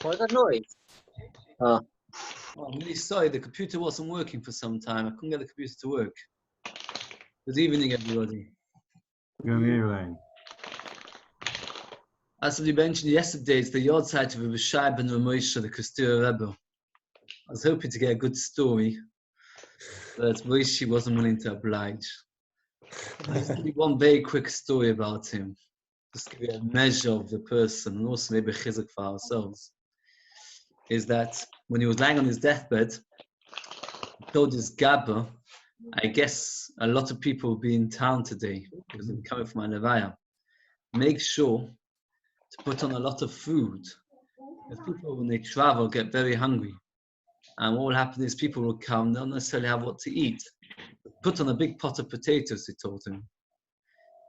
What's that noise? Oh. Oh, I'm really sorry, the computer wasn't working for some time. I couldn't get the computer to work. Good evening, everybody. Good evening. As we mentioned yesterday, it's the yard site of Rabbi Shai ben Ramosha, the Kostira Rebbe. I was hoping to get a good story, but Moshe wasn't willing to oblige. I'll just give you one very quick story about him. Just give you a measure of the person, and also maybe a chizuk for ourselves. Is that when he was lying on his deathbed, he told his Gabba, I guess a lot of people will be in town today because they're coming from my Levaya. Make sure to put on a lot of food. Because people, when they travel, get very hungry. And what will happen is people will come, they don't necessarily have what to eat. Put on a big pot of potatoes, he told him,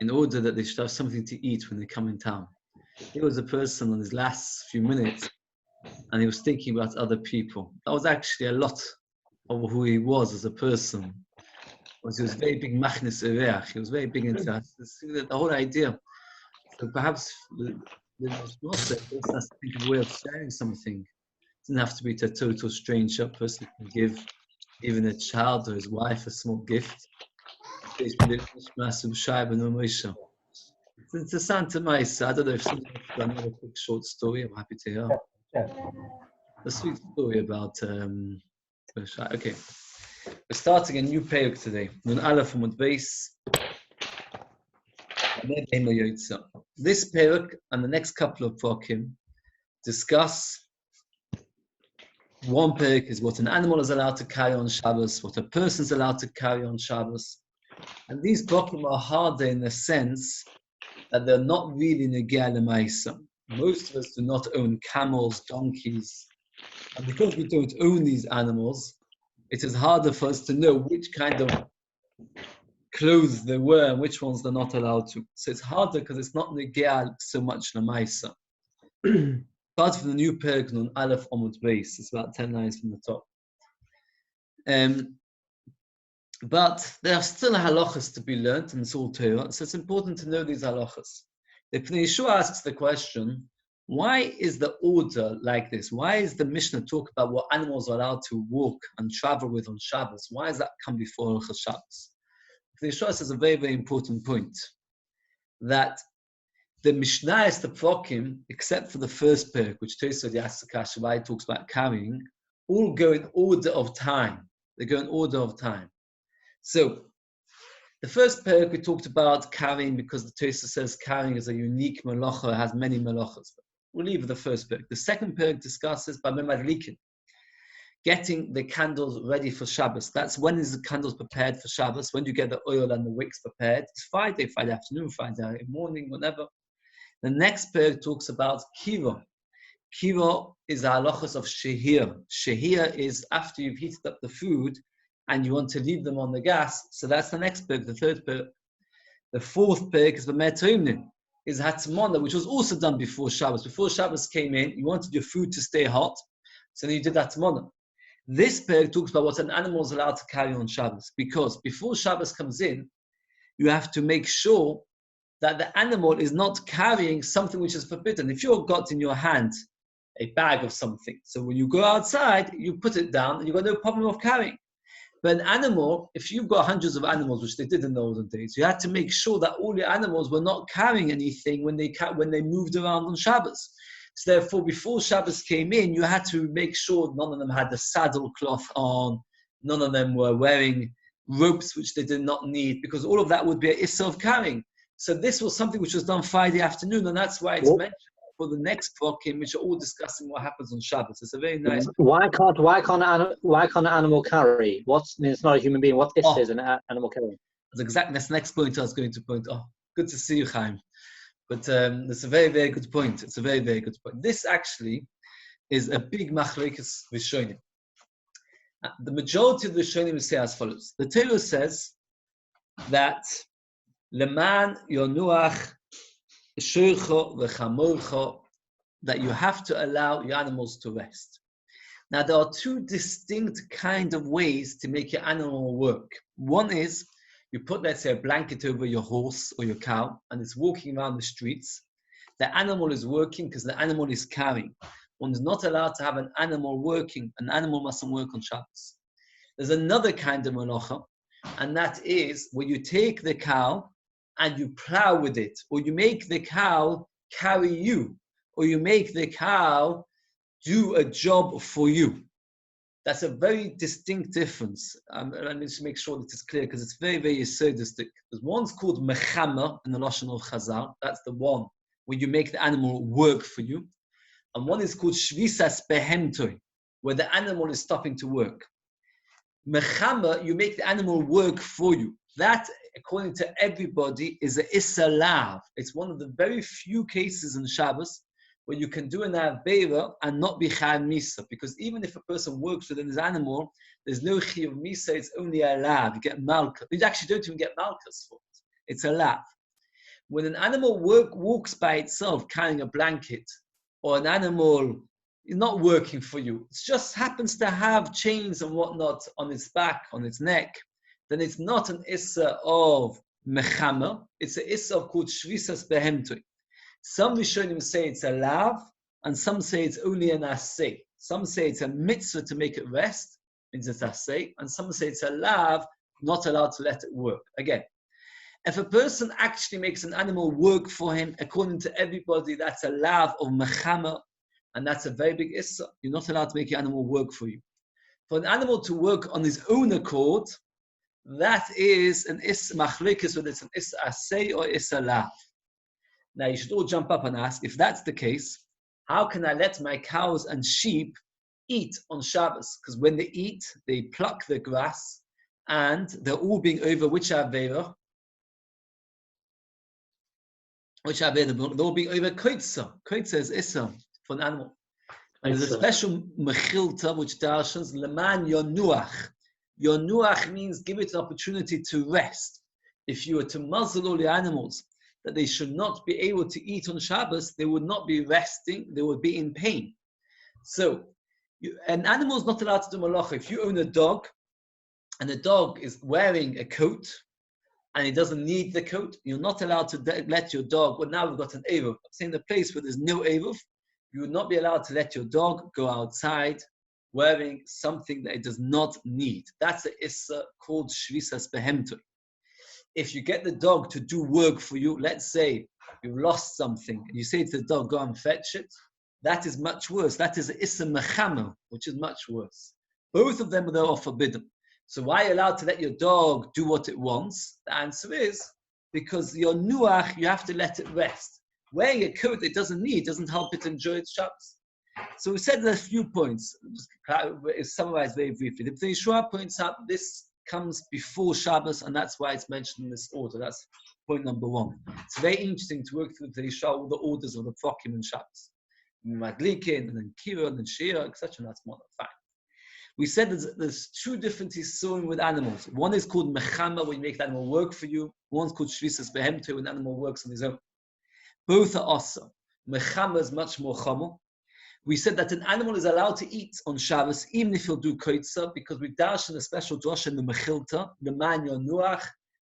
in order that they should have something to eat when they come in town. He was a person on his last few minutes, and he was thinking about other people. That was actually a lot of who he was as a person. He was very big machnis ereach. He was very big into the whole idea. So perhaps the also has to think of a way of sharing something. It doesn't have to be to a total stranger. A person can give even a child or his wife a small gift. It's interesting to me. I don't know if someone has got another quick short story. I'm happy to hear. A sweet story about okay. We're starting a new perek today. Nun Aleph Amud Beis. This perek and the next couple of pokim discuss. One perek is what an animal is allowed to carry on Shabbos, what a person is allowed to carry on Shabbos. And these pokim are harder in the sense that they're not really negea l'maisa. Most of us do not own camels, donkeys. And because we don't own these animals, it is harder for us to know which kind of clothes they wear and which ones they're not allowed to. So it's harder because it's not negea so much l'maisa. Part from the new perek on Aleph Amud Beis. It's about 10 lines from the top. But there are still halachas to be learned in Sul Torah, so it's important to know these halachas. The Pnei Yeshua asks the question, why is the order like this? Why is the Mishnah talk about what animals are allowed to walk and travel with on Shabbos? Why does that come before Shabbos? Pnei Yeshua says a very, very important point, that the Mishnah is the Prokim, except for the first perek, which Tosfos Yasakash, why it talks about carrying, all go in order of time. They go in order of time. So, the first perek we talked about carrying because the Tosfos says carrying is a unique melacha, it has many melachas. We'll leave the first perek. The second perek discusses by Madlikin, getting the candles ready for Shabbos. That's when is the candles prepared for Shabbos? When do you get the oil and the wicks prepared? It's Friday afternoon, Friday morning, whatever. The next perek talks about kira. Kira is the halachas of shehir. Shehir is after you've heated up the food and you want to leave them on the gas. So that's the next perek, the third perek. The fourth perek is the is hatzmona, which was also done before Shabbos. Before Shabbos came in, you wanted your food to stay hot, so then you did hatzmona. This perek talks about what an animal is allowed to carry on Shabbos, because before Shabbos comes in, you have to make sure that the animal is not carrying something which is forbidden. If you've got in your hand a bag of something, so when you go outside, you put it down and you've got no problem of carrying. But an animal, if you've got hundreds of animals, which they did in the olden days, you had to make sure that all your animals were not carrying anything when they moved around on Shabbos. So therefore, before Shabbos came in, you had to make sure none of them had the saddle cloth on, none of them were wearing ropes which they did not need, because all of that would be an issur of carrying. So this was something which was done Friday afternoon, and that's why it's mentioned for the next prokim, which are all discussing what happens on Shabbos. It's a very nice. Why can't an animal carry? It's not a human being. What is an animal carrying? That's the next point I was going to point. Oh, good to see you, Chaim. But it's a very, very good point. It's a very, very good point. This actually is a big machlekes rishonim. The majority of the rishonim say as follows. The Torah says that leman yonuach shurcho v'chamorcho, that you have to allow your animals to rest. Now, there are two distinct kind of ways to make your animal work. One is you put, let's say, a blanket over your horse or your cow, and it's walking around the streets. The animal is working because the animal is carrying. One is not allowed to have an animal working. An animal mustn't work on Shabbos. There's another kind of malacha, and that is where you take the cow and you plow with it, or you make the cow carry you, or you make the cow do a job for you. That's a very distinct difference. Let me just make sure that it's clear because it's very, very sadistic. There's one's called mechama in the Lashon of Chazal. That's the one where you make the animal work for you. And one is called shvisas behemtoi, where the animal is stopping to work. Mechama, you make the animal work for you. That, according to everybody, is a isalav. It's one of the very few cases in Shabbos where you can do an avera and not be chayav misa, because even if a person works within his animal, there's no chayav misa. It's only a lav. You get malka. You actually don't even get malkas for it. It's a lav. When an animal walks by itself carrying a blanket, or an animal is not working for you, it just happens to have chains and whatnot on its back, on its neck, then it's not an issa of mechama, it's an issa called shvisas behemtoi. Some Rishonim say it's a lav, and some say it's only an asay. Some say it's a mitzvah to make it rest, means it's asay, and some say it's a lav, not allowed to let it work. Again, if a person actually makes an animal work for him, according to everybody, that's a lav of mechama, and that's a very big issa. You're not allowed to make your animal work for you. For an animal to work on his own accord, that is an issa machlekes, whether it's an issa asay or issa lav. Now you should all jump up and ask, if that's the case, how can I let my cows and sheep eat on Shabbos? Because when they eat, they pluck the grass, and they're all being over which avera? Which avera? They're all being over koitza. Koitza is issa for an animal. And there's a special mechilta which darshans leman yonuach. Yonuach means give it an opportunity to rest. If you were to muzzle all your animals that they should not be able to eat on Shabbos, they would not be resting, they would be in pain. So, an animal is not allowed to do malacha. If you own a dog, and the dog is wearing a coat, and he doesn't need the coat, you're not allowed to let your dog, well, now we've got an eruv. I'm saying the place where there's no eruv, you would not be allowed to let your dog go outside wearing something that it does not need. That's an issa called shvisas behemtoi. If you get the dog to do work for you, let's say you've lost something, and you say to the dog, go and fetch it, that is much worse. That is issa mechama, which is much worse. Both of them are forbidden. So why are you allowed to let your dog do what it wants? The answer is because your nuach, you have to let it rest. Wearing a coat it doesn't need doesn't help it enjoy its Shabbos. So we said there's a few points. Just summarize very briefly. The Yehuda points out this comes before Shabbos, and that's why it's mentioned in this order. That's point number one. It's very interesting to work through the Yehuda, all the orders of the Prokim and Shabbos. Madlikin, and then Shiur, and then Shiur, etc. And that's more than fine. We said there's two different isurim with animals. One is called mechama, when you make the animal work for you. One's called shvisas behemtoi, when the animal works on his own. Both are awesome. Mechama is much more chomo. We said that an animal is allowed to eat on Shabbos, even if he'll do koitza, because we dash in a special drasha in the mechilta, the man yonuach,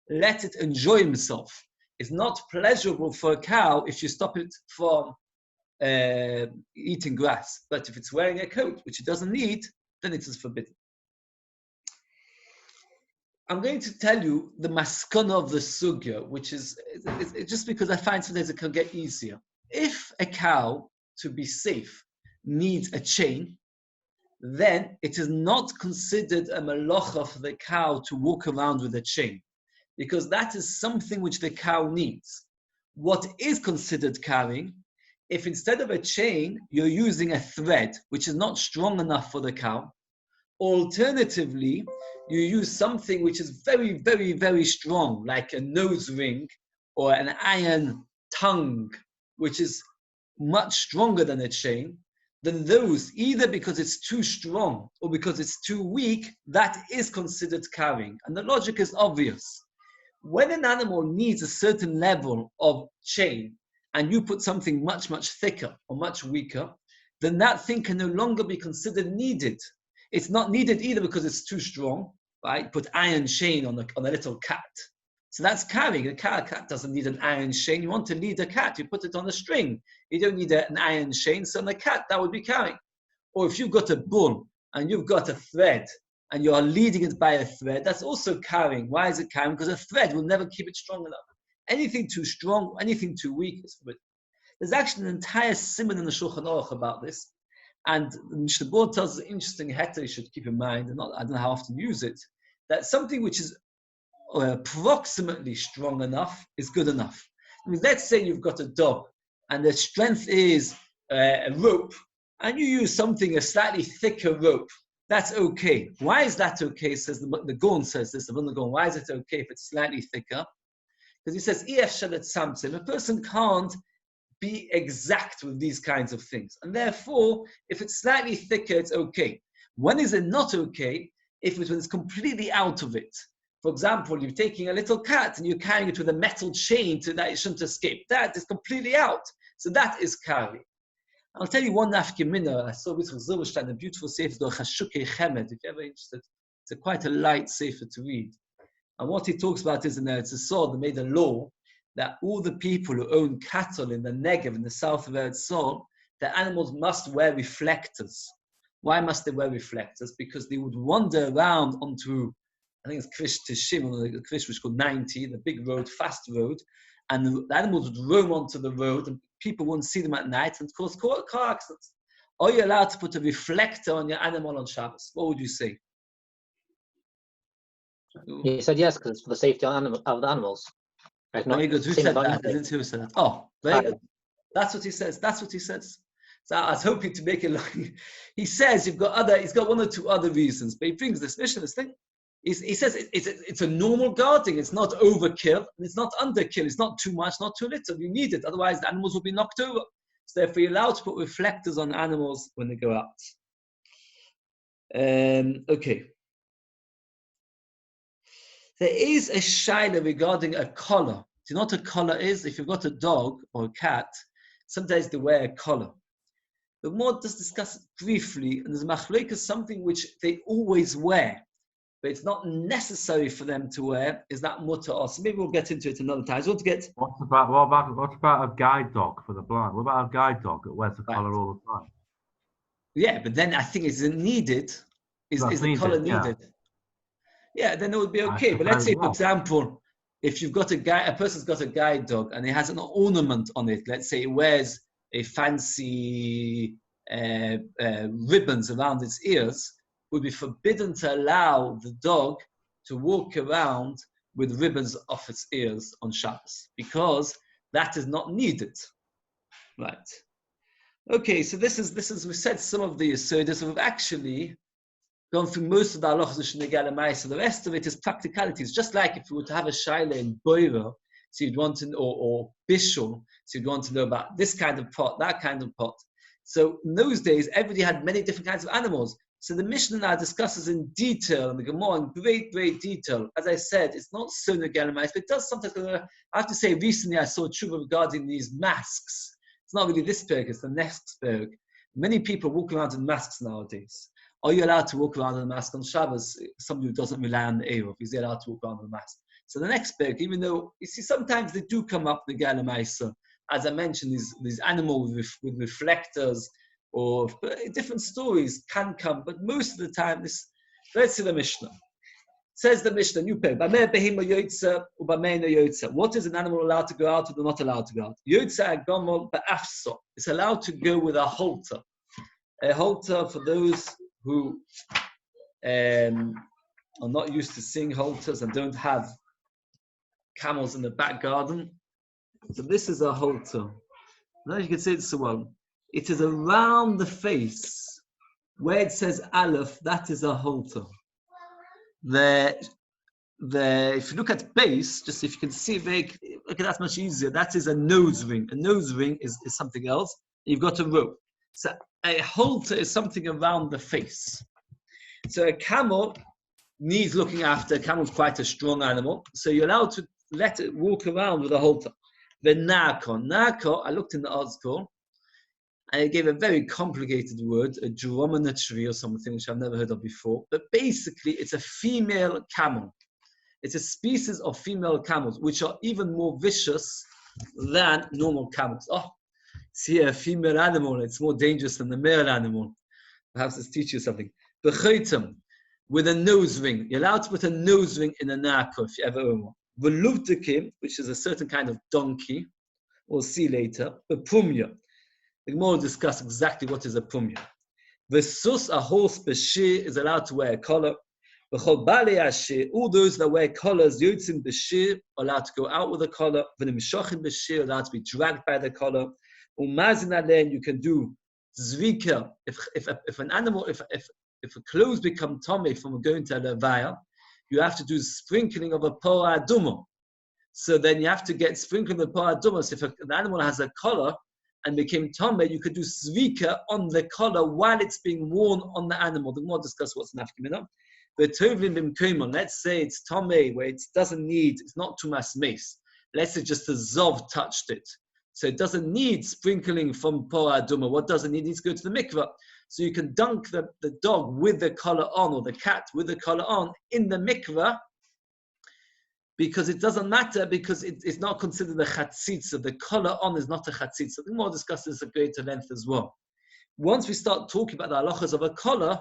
let it enjoy himself. It's not pleasurable for a cow if you stop it from eating grass. But if it's wearing a coat, which it doesn't need, then it is forbidden. I'm going to tell you the maskana of the sugya, which is it's just because I find sometimes it can get easier. If a cow, to be safe, needs a chain, then it is not considered a malacha for the cow to walk around with a chain, because that is something which the cow needs. What is considered carrying, if instead of a chain, you're using a thread, which is not strong enough for the cow, alternatively, you use something which is very, very, very strong, like a nose ring or an iron tongue, which is much stronger than a chain, then those, either because it's too strong or because it's too weak, that is considered carrying. And the logic is obvious. When an animal needs a certain level of chain, and you put something much, much thicker or much weaker, then that thing can no longer be considered needed. It's not needed either because it's too strong, right? Put iron chain on a little cat. So that's carrying. A cat doesn't need an iron chain. You want to lead a cat, you put it on a string. You don't need an iron chain. So on a cat, that would be carrying. Or if you've got a bull and you've got a thread and you are leading it by a thread, that's also carrying. Why is it carrying? Because a thread will never keep it strong enough. Anything too strong, anything too weak is forbidden. There's actually an entire simon in the Shulchan Aruch about this. And the Mishnah Berurah tells us an interesting heter you should keep in mind, and I don't know how often you use it, that something which is approximately strong enough is good enough. I mean, let's say you've got a dog and the strength is a rope, and you use a slightly thicker rope. That's okay. Why is that okay? Says the Gaon says this. The Gaon. Why is it okay if it's slightly thicker? Because he says, a person can't be exact with these kinds of things, and therefore, if it's slightly thicker, it's okay. When is it not okay? If it's completely out of it. For example, you're taking a little cat and you're carrying it with a metal chain so that it shouldn't escape. That is completely out. So that is carry. I'll tell you one nafke mina. I saw this with Zilberstein, a beautiful sefer, Chashukei Chemed. If you're ever interested, it's quite a light sefer to read. And what he talks about is in there, it's a sword that made a law that all the people who own cattle in the Negev, in the south of Eretz Yisrael, the animals must wear reflectors. Why must they wear reflectors? Because they would wander around onto, I think it's Krish Tishim, or the Krish was called 90, the big road, fast road, and the animals would roam onto the road, and people wouldn't see them at night, and cause car accidents. Are you allowed to put a reflector on your animal on Shabbos? What would you say? He said yes, because it's for the safety of the animals. Right? Very good. Who said that? I didn't hear who said that. Oh, very good. That's what he says. That's what he says. So I was hoping to make it like he says he's got one or two other reasons, but he brings this mission, this thing. He says it's a normal guarding. It's not overkill, and it's not underkill. It's not too much, not too little. You need it, otherwise the animals will be knocked over. So therefore, you're allowed to put reflectors on animals when they go out. Okay. There is a shaila regarding a collar. Do you know what a collar is? If you've got a dog or a cat, sometimes they wear a collar. The more just discuss it briefly, and there's machlokes, something which they always wear, but it's not necessary for them to wear. Is that mutter or so? Maybe we'll get into it another time. I just want to get. What about a guide dog for the blind? What about a guide dog that wears a collar all the time? Yeah, but then I think is it needed? Is the collar needed? Yeah, then it would be okay. But let's say, for example, if you've got a person's got a guide dog and it has an ornament on it. Let's say it wears a fancy ribbons around its ears. It would be forbidden to allow the dog to walk around with ribbons off its ears on Shabbos because that is not needed. Right. Okay, so this is we said some of the Yesodis, so we've actually gone through most of the halachas of Shnei Galamai, so the rest of it is practicalities. Just like if you were to have a shaila in Boira, so you'd want to, or Bishul, so you'd want to know about this kind of pot, that kind of pot. So in those days, everybody had many different kinds of animals. So the Mishnah now discusses in detail, and the Gemara in great detail. As I said, it's not so Shnei Galamai, but it does sometimes. I have to say, recently I saw tshuva regarding these masks. It's not really this perk, it's the next perk. Many people walk around in masks nowadays. Are you allowed to walk around in a mask on Shabbos? Somebody who doesn't rely on the Eruv, is he allowed to walk around in a mask? So the next perk, even though, you see, sometimes they do come up, the Galamaisa. As I mentioned, these animals with reflectors or different stories can come, but most of the time, let's see the Mishnah. Says the Mishnah, new perk, what is an animal allowed to go out or not allowed to go out? It's allowed to go with a halter. A halter, for those who are not used to seeing halters and don't have camels in the back garden. So this is a halter. Now you can see it so well. It is around the face. Where it says Aleph, that is a halter. If you look at base, just if you can see, okay, that's much easier. That is a nose ring. A nose ring is something else. You've got a rope. So a halter is something around the face. So a camel needs looking after. A camel's quite a strong animal. So you're allowed to let it walk around with a halter. The nako, I looked in the article, and it gave a very complicated word, a dromonetry or something, which I've never heard of before. But basically, it's a female camel. It's a species of female camels, which are even more vicious than normal camels. Oh, see a female animal, it's more dangerous than the male animal. Perhaps this teaches you something. Bechaitem, with a nose ring. You're allowed to put a nose ring in a nako if you ever own one. Veluvtekim, which is a certain kind of donkey. We'll see later. Bepumya. The Gemara will discuss exactly what is a pumya. Vesus, a horse, b'shir, is allowed to wear a collar. B'chol bali ashir, all those that wear collars, yotzim b'shir, are allowed to go out with a collar. V'nimshochin b'shir, allowed to be dragged by the collar. Umazin alein, you can do zvika. If an animal, if a clothes become tummy from going to a levaya, you have to do sprinkling of a poa aduma. So then you have to get sprinkling of the poa aduma. So if an animal has a collar and became tummy, you could do svika on the collar while it's being worn on the animal. The more discuss what's nafkamina. But let's say it's tummy where it doesn't need, it's not too much mace. Let's say just the zov touched it. So it doesn't need sprinkling from poa aduma. What does it need? It needs to go to the mikvah. So you can dunk the dog with the collar on, or the cat with the collar on, in the mikvah, because it doesn't matter, because it's not considered a chatzitza. The collar on is not a chatzitza. The more discuss this at greater length as well. Once we start talking about the halachas of a collar,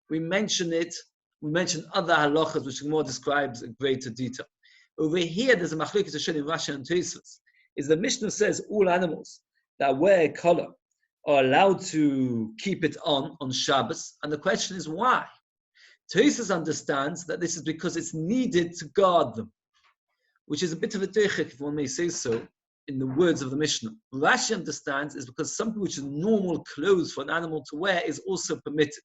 we mention other halachas which the more describes in greater detail. Over here, there's a machlokes in Rashi and Tosfos. Is the Mishnah says all animals that wear a collar are allowed to keep it on Shabbos, and the question is why? Tosfos understands that this is because it's needed to guard them, which is a bit of a deichik, if one may say so, in the words of the Mishnah. Rashi understands is because something which is normal clothes for an animal to wear is also permitted.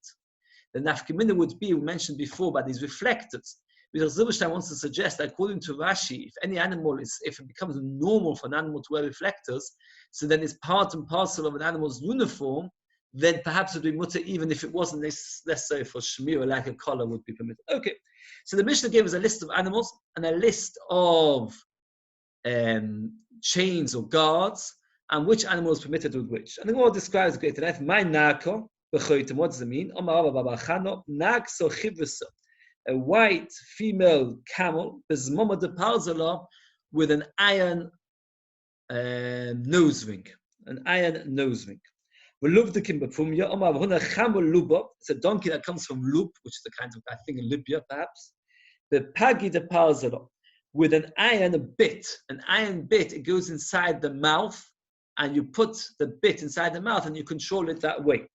The nafkamina would be, we mentioned before, by these reflectors. Because Zilberstein wants to suggest that according to Rashi, if it becomes normal for an animal to wear reflectors, so then it's part and parcel of an animal's uniform, then perhaps it would be mutter even if it wasn't necessary for shmir, like a collar would be permitted. Okay, so the Mishnah gave us a list of animals and a list of chains or guards, and which animal is permitted with which. And the Gemara describes great enough. My nako, what does it mean? A white female camel with an iron nose ring. An iron nose ring. It's a donkey that comes from Lub, which is a kind of, I think, in Libya, perhaps. The Pagi de Palzala, with an iron bit. An iron bit, it goes inside the mouth, and you put the bit inside the mouth, and you control it that way.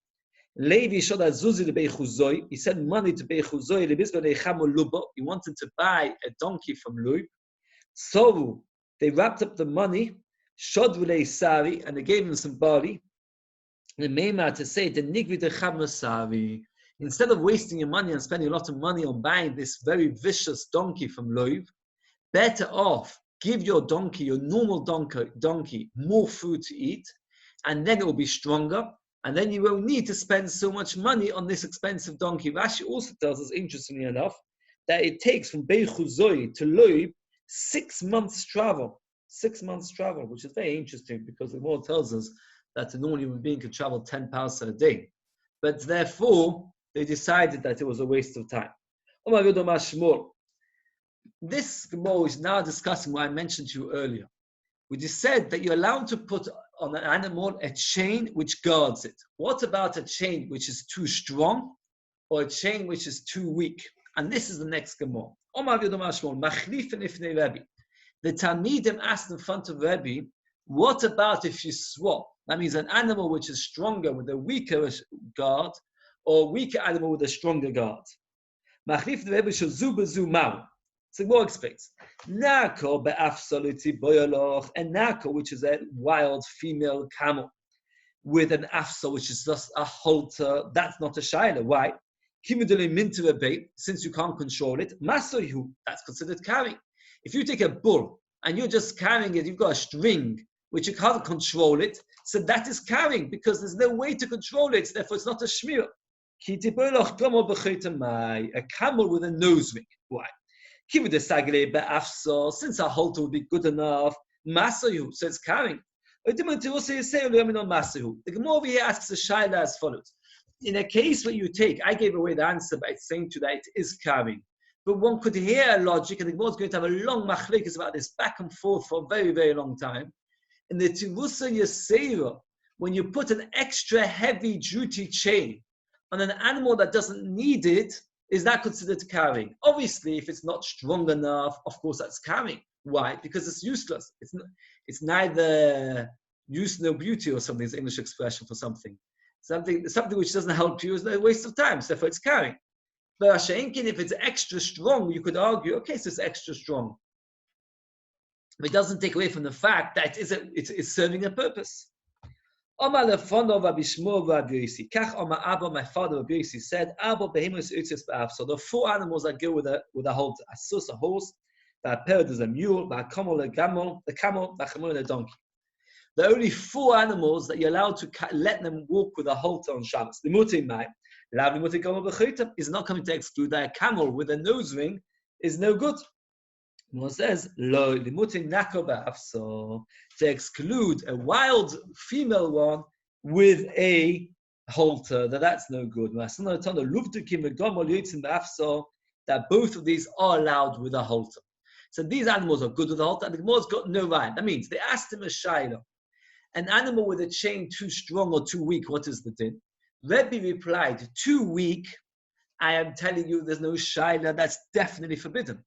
Levi showed Zuzi the Beichuzoi. He sent money to Beichuzoi. He wanted to buy a donkey from Lub. So they wrapped up the money, Shodvule Sari, and they gave him some barley. The Meima to say the Nigvi de Sari. Instead of wasting your money and spending a lot of money on buying this very vicious donkey from Lub, better off give your donkey, your normal donkey, more food to eat, and then it will be stronger. And then you won't need to spend so much money on this expensive donkey. Rashi also tells us, interestingly enough, that it takes from Beichuzoi to Lub 6 months travel. 6 months travel, which is very interesting because the Lord tells us that a normal human being could travel 10 miles a day. But therefore, they decided that it was a waste of time. This Gemara is now discussing what I mentioned to you earlier. We just said that you're allowed to put on an animal a chain which guards it. What about a chain which is too strong or a chain which is too weak? And this is the next Gemara. The Talmidim asked in front of Rebbe, what about if you swap? That means an animal which is stronger with a weaker guard, or a weaker animal with a stronger guard. So more explains. Nako be'afsoliti boyoloch, and Nako, which is a wild female camel, with an afsol, which is just a halter, that's not a shaila. Why? Since you can't control it, masoyu, that's considered carrying. If you take a bull and you're just carrying it, you've got a string which you can't control it, so that is carrying because there's no way to control it, therefore it's not a shmir. A camel with a nose ring. Why? Since a halter would be good enough, masayu, so it's carrying. The Gemara over here asks the shaila as follows. In a case where you take, I gave away the answer by saying to that it is carrying. But one could hear a logic, and the Gemara is going to have a long machlikas about this back and forth for a very, very long time. In the Tirusa Yasera, when you put an extra heavy duty chain on an animal that doesn't need it, is that considered carrying? Obviously, if it's not strong enough, of course that's carrying. Why? Because it's useless. It's neither use no beauty or something. It's an English expression for something. Something which doesn't help you is a waste of time. So therefore, it's carrying. But Hashenkin, if it's extra strong, you could argue, okay, so it's extra strong. But it doesn't take away from the fact that it's serving a purpose. My father Rabbi Yosi said, so the 4 animals that go with a halter: a sus, a horse, a parrot is a mule, a camel, a camel, a chamor, and a donkey. There are only 4 animals that you're allowed to let them walk with a halter on Shabbos. The mutimai, is not coming to exclude that a camel with a nose ring is no good. It says, lo so to exclude a wild female one with a halter, that's no good. That both of these are allowed with a halter. So these animals are good with a halter, and the Gemara's got no right. That means they asked him a shayla. An animal with a chain too strong or too weak, what is the din? Rebbe replied, too weak, I am telling you there's no shayla, that's definitely forbidden.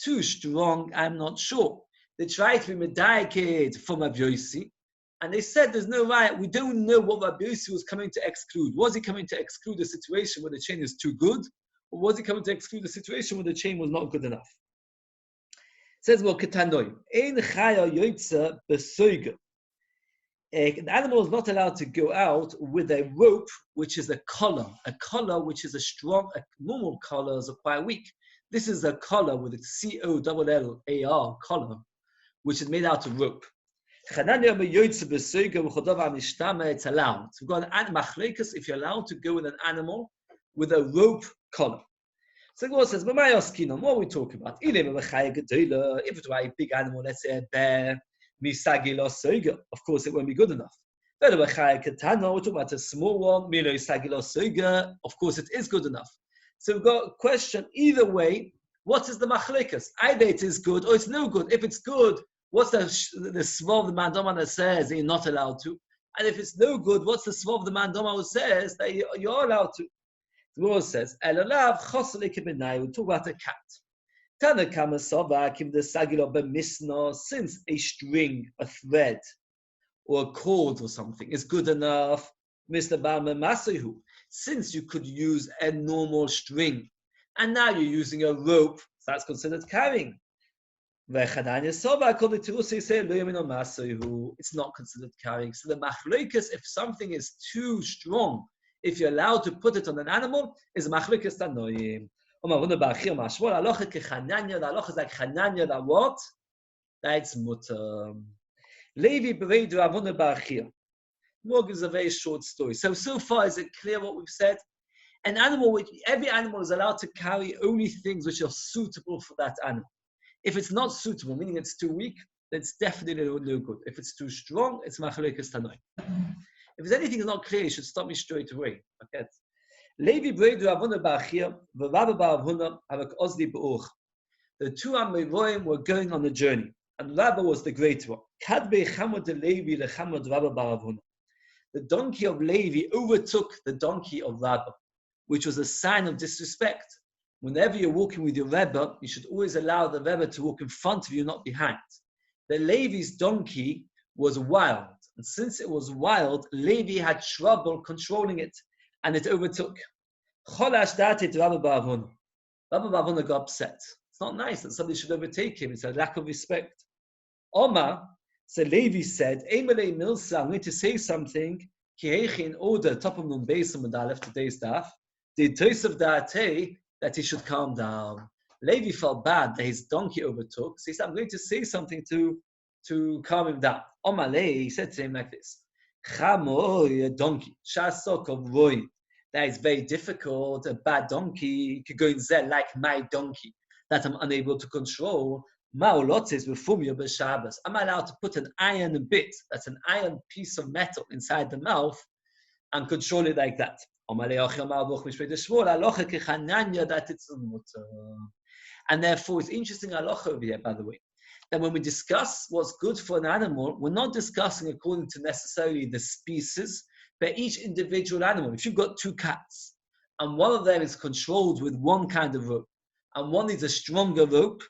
Too strong, I'm not sure. They tried to be medayiked from Rabbi Yosi, and they said there's no right. We don't know what Rabbi Yosi was coming to exclude. Was he coming to exclude a situation where the chain is too good, or was he coming to exclude a situation where the chain was not good enough? It says, well, Ketanoim, ein chaya yoitza besoiga. An animal is not allowed to go out with a rope, which is a collar which is a normal collars are quite weak. This is a collar with a C-O-L-L-A-R collar, which is made out of rope. It's allowed. So we've got an machlekas if you're allowed to go with an animal with a rope collar. So God says, what are we talking about? If it's a big animal, let's say a bear, of course it won't be good enough. But we're talking about a small one, of course it is good enough. So we've got a question, either way, what is the machlekas? Either it is good or it's no good. If it's good, what's the svov the mandoma that says that you're not allowed to? And if it's no good, what's the svov the mandoma who says that you're allowed to? The Gemara says, Elolav chosalek benai, we talk about a cat. Tanakama sovakim the sagilo bemisno, since a string, a thread, or a cord or something is good enough, Mr. Bama Masahu, since you could use a normal string, and now you're using a rope, so that's considered carrying. It's not considered carrying. So the machlokas, if something is too strong, if you're allowed to put it on an animal, is machlokas tanoim. The halacha is like Chananya, that what? That's mutter. Levi b'veidu avona ba'achir. More gives a very short story. So far, is it clear what we've said? Every animal is allowed to carry only things which are suitable for that animal. If it's not suitable, meaning it's too weak, then it's definitely no good. If it's too strong, it's machlokas tanoim. If there's anything that's not clear, you should stop me straight away. Okay. Levi b'veidu avona ba'achir, v'Rabba ba'avuna havak ozli b'uch. The 2 Amorim were going on a journey, and Rabba was the greater one. Kadbe chamod Levi lechamod Rabba ba'avuna. The donkey of Levi overtook the donkey of Rabba, which was a sign of disrespect. Whenever you're walking with your Rebbe, you should always allow the Rebbe to walk in front of you, not behind. The Levi's donkey was wild, and since it was wild, Levi had trouble controlling it, and it overtook. Cholash datit Rabba ba'avuna. Rabba ba'avuna got upset. It's not nice that somebody should overtake him. It's a lack of respect. Omar, so Levi said, I'm going to say something, in order, top of Nun Beis and Medalef, today's daf, the Tosef Da'atei, that he should calm down. Levi felt bad that his donkey overtook, so he said, I'm going to say something to calm him down. Omar he said to him like this, Chamoy, a donkey, Shasok of Roy. That is very difficult. A bad donkey could go in there like my donkey that I'm unable to control. I'm allowed to put an iron bit, that's an iron piece of metal inside the mouth, and control it like that. That it's And therefore, it's interesting halacha over here, by the way, that when we discuss what's good for an animal, we're not discussing according to necessarily the species, but each individual animal. If you've got two cats, and one of them is controlled with one kind of rope, and one needs a stronger rope,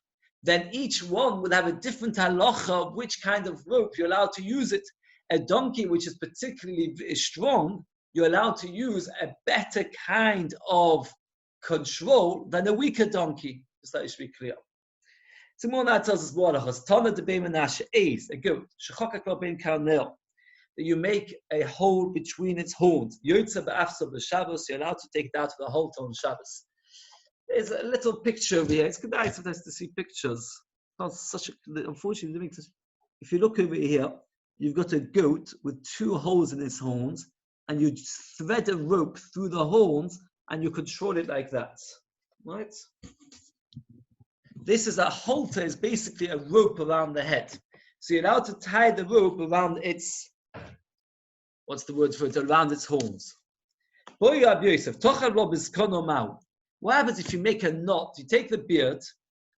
then each one would have a different halacha of which kind of rope you're allowed to use it. A donkey which is particularly strong, you're allowed to use a better kind of control than a weaker donkey. Just that it should be clear. So more that tells us more halachas. Tana de bein menashe is a goat. Shechokak lo bein karnel. That you make a hole between its horns. Yotza be'afsa b'Shabbos. You're allowed to take it out of the hole on Shabbos. There's a little picture over here. It's good sometimes to see pictures. Not such a, unfortunately, if you look over here, you've got a goat with two holes in its horns, and you thread a rope through the horns, and you control it like that, right? This is a halter, is basically a rope around the head. So you're allowed to tie the rope around its, what's the word for it? Around its horns. What happens if you make a knot? You take the beard.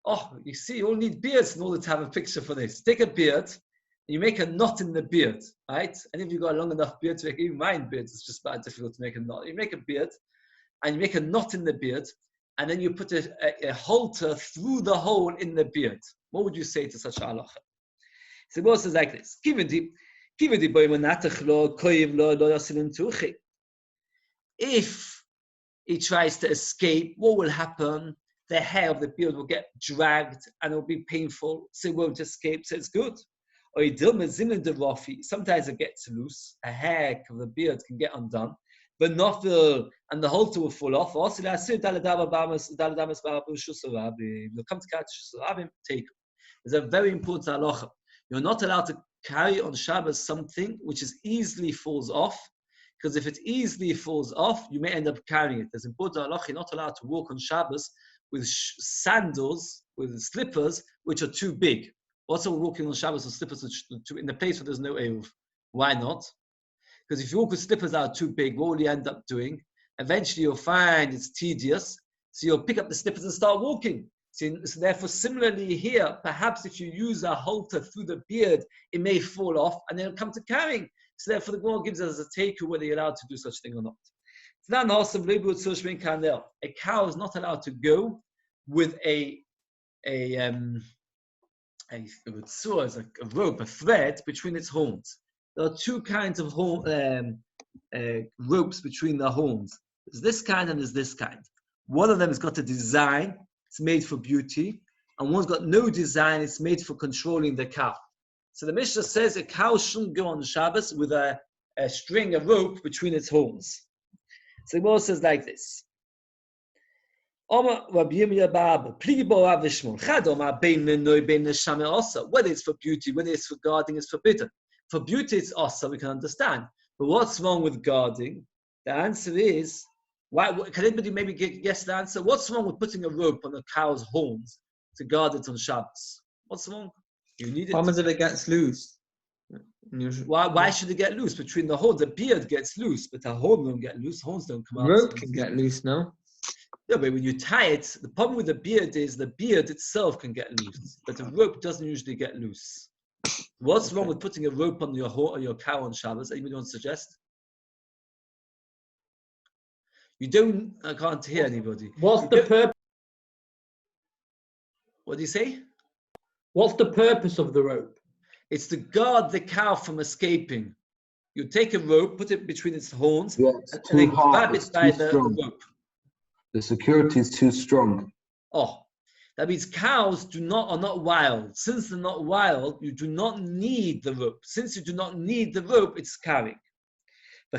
Oh, you see, you all need beards in order to have a picture for this. Take a beard, and you make a knot in the beard, right? And if you've got a long enough beard to make, even mine beards, it's just about difficult to make a knot. You make a beard, and you make a knot in the beard, and then you put a halter through the hole in the beard. What would you say to such a halacha? So the says like this. If he tries to escape, what will happen? The hair of the beard will get dragged and it will be painful, so it won't escape, so it's good. Or sometimes it gets loose, a hair of the beard can get undone, but not the, and the halter will fall off. They'll come to catch, take. There's a very important halacha. You're not allowed to carry on Shabbos something which is easily falls off, because if it easily falls off, you may end up carrying it. There's important halacha. You're not allowed to walk on Shabbos with sandals, with slippers, which are too big. Also, walking on Shabbos with slippers in the place where there's no eruv. Why not? Because if you walk with slippers that are too big, what will you end up doing? Eventually, you'll find it's tedious, so you'll pick up the slippers and start walking. So therefore, similarly here, perhaps if you use a halter through the beard, it may fall off and then it'll come to carrying. So therefore, the Gemara gives us a take whether you're allowed to do such thing or not. A cow is not allowed to go with a rope, a thread between its horns. There are two kinds of ropes between the horns. There's this kind and there's this kind. One of them has got a design, it's made for beauty, and one's got no design, it's made for controlling the cow. So the Mishnah says a cow shouldn't go on Shabbos with a string, a rope between its horns. So the Gemara says like this. Whether it's for beauty, whether it's for guarding, it's forbidden. For beauty, it's asa, we can understand. But what's wrong with guarding? The answer is, why? Can anybody maybe guess the answer? What's wrong with putting a rope on a cow's horns to guard it on Shabbos? What's wrong? You need it. How much if it gets loose? Why should it get loose? Between the horns, the beard gets loose, but the horn won't get loose. Horns don't come out. Rope can get loose, no? Yeah, but when you tie it, the problem with the beard is the beard itself can get loose, but the rope doesn't usually get loose. What's wrong with putting a rope on your cow on Shabbos? Anybody want to suggest? You don't. I can't hear anybody. What's the purpose? What do you say? What's the purpose of the rope? It's to guard the cow from escaping. You take a rope, put it between its horns, Yeah, and then grab it by the rope. The security is too strong. Oh, that means cows are not wild. Since they're not wild, you do not need the rope. Since you do not need the rope, it's carrying. For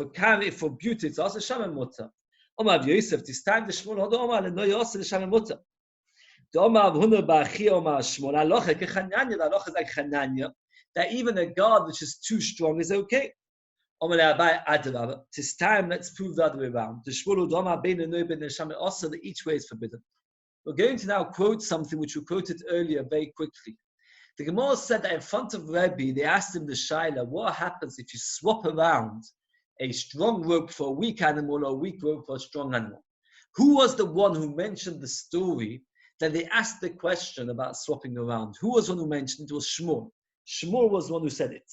carry, for beauty, it's also shaman mutter. Omar Yosef, this time the shmol had Omar lenoi also the shaman mutter. The Omar Huna Ba'chi Omar shmol alocha kechananya. The alocha is like chananya, that even a guard which is too strong is okay. This time, let's prove the other way around. Also, that each way is forbidden. We're going to now quote something which we quoted earlier very quickly. The Gemara said that in front of Rebbe, they asked him the Shaila, what happens if you swap around a strong rope for a weak animal or a weak rope for a strong animal? Who was the one who mentioned the story that they asked the question about swapping around? Who was the one who mentioned it? It was Shmuel. Shmuel was the one who said it.